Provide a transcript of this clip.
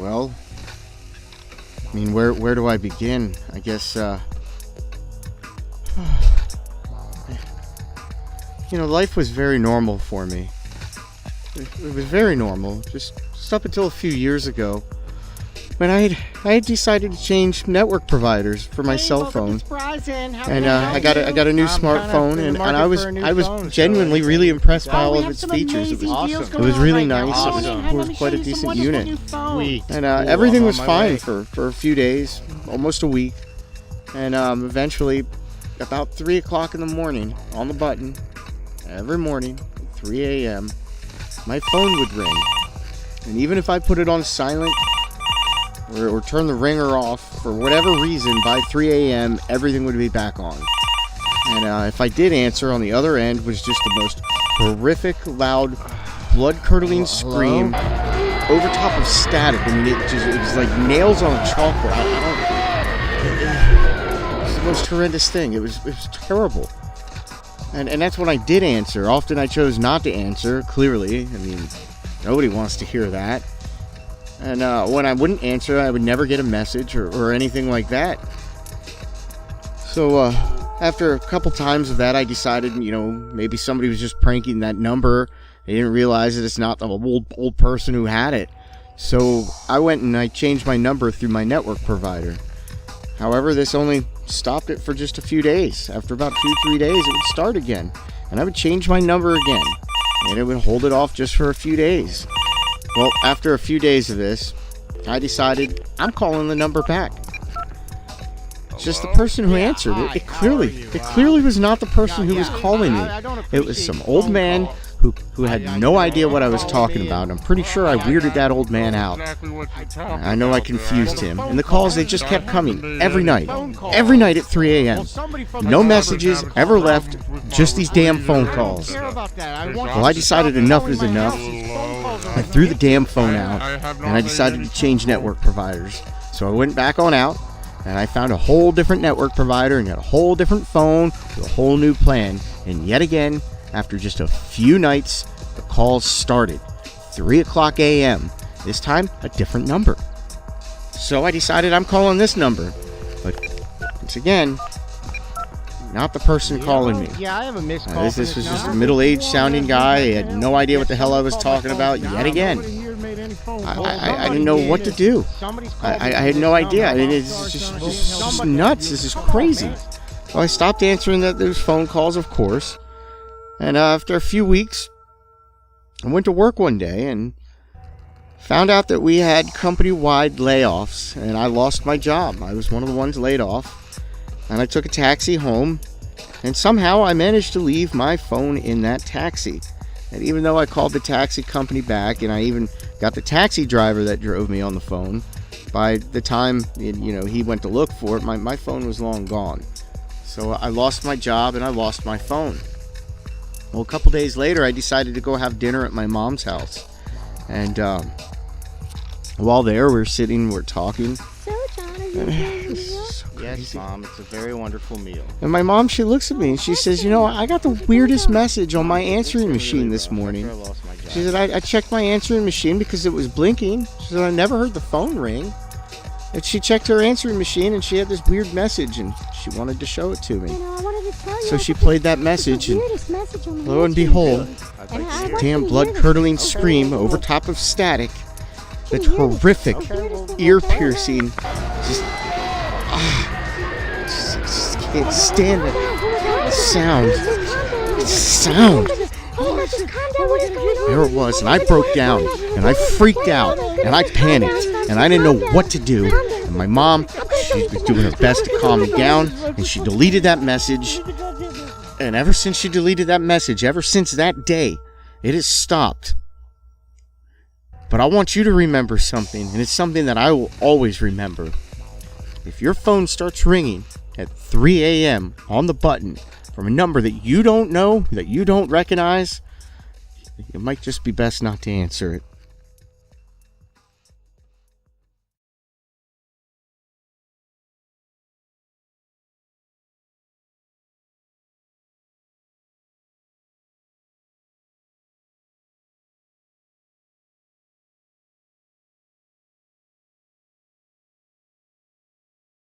Well, I mean, where do I begin? I guess, life was very normal for me. It was very normal, just up until a few years ago, when I had decided to change network providers for my cell phone, and I got a new smartphone, and I was genuinely really impressed by all of its features. It was awesome. It was really nice. It was quite a decent unit, and everything was fine for a few days, almost a week, and eventually, about 3 o'clock in the morning, on the button, every morning, at 3 a.m., my phone would ring, and even if I put it on silent or turn the ringer off for whatever reason, by 3 a.m. everything would be back on. And if I did answer, on the other end was just the most horrific, loud, blood-curdling scream over top of static. I mean, it was like nails on a chalkboard. It was the most horrendous thing. It was terrible. And that's when I did answer. Often I chose not to answer, clearly. I mean, nobody wants to hear that. And when I wouldn't answer, I would never get a message or anything like that. So after a couple times of that, I decided, maybe somebody was just pranking that number. They didn't realize that it's not the old person who had it. So I went and I changed my number through my network provider. However, this only stopped it for just a few days. After about 2-3 days, it would start again. And I would change my number again. And it would hold it off just for a few days. Well, after a few days of this, I decided I'm calling the number back. It's just the person who answered it. It clearly was not the person who was calling me. It was some old man who had no idea what I was talking about. I'm pretty sure I weirded that old man out. I know I confused him. And the calls, they just kept coming every night at 3 a.m. No messages ever left, just these damn phone calls. Well, I decided enough is enough. I threw the damn phone out, and I decided to change network providers. So I went back on out, and I found a whole different network provider and got a whole different phone with a whole new plan. And yet again, after just a few nights, the calls started. 3 o'clock a.m. This time, a different number. So I decided I'm calling this number. But once again, not the person calling me. Yeah, I have a missed call. This was just a middle-aged sounding guy. He had no idea what the hell I was talking about yet again. I didn't know what to do. I had no idea. I mean, it's just nuts. This is crazy. So I stopped answering those phone calls, of course. And after a few weeks, I went to work one day and found out that we had company-wide layoffs, and I lost my job. I was one of the ones laid off, and I took a taxi home, and somehow I managed to leave my phone in that taxi. And even though I called the taxi company back, and I even got the taxi driver that drove me on the phone, by the time he went to look for it, my phone was long gone. So I lost my job and I lost my phone. Well, a couple days later, I decided to go have dinner at my mom's house. And while there, we're talking. So, John, are you enjoying the meal? Yes, Mom, it's a very wonderful meal. And my mom, she looks at me and she says, I got the weirdest message on my answering machine this morning. She said, I checked my answering machine because it was blinking. She said, I never heard the phone ring. And she checked her answering machine and she had this weird message and she wanted to show it to me. I wanted to tell you. So she played that message and lo and behold, this damn blood-curdling scream over top of static, that horrific, ear-piercing, just can't stand it. Sound. There it was, and I broke down, and I freaked out, and I panicked, and I didn't know what to do. And my mom, she was doing her best to calm me down, and she deleted that message. And ever since she deleted that message, ever since that day, it has stopped. But I want you to remember something, and it's something that I will always remember. If your phone starts ringing at 3 a.m. on the button from a number that you don't know, that you don't recognize, it might just be best not to answer it.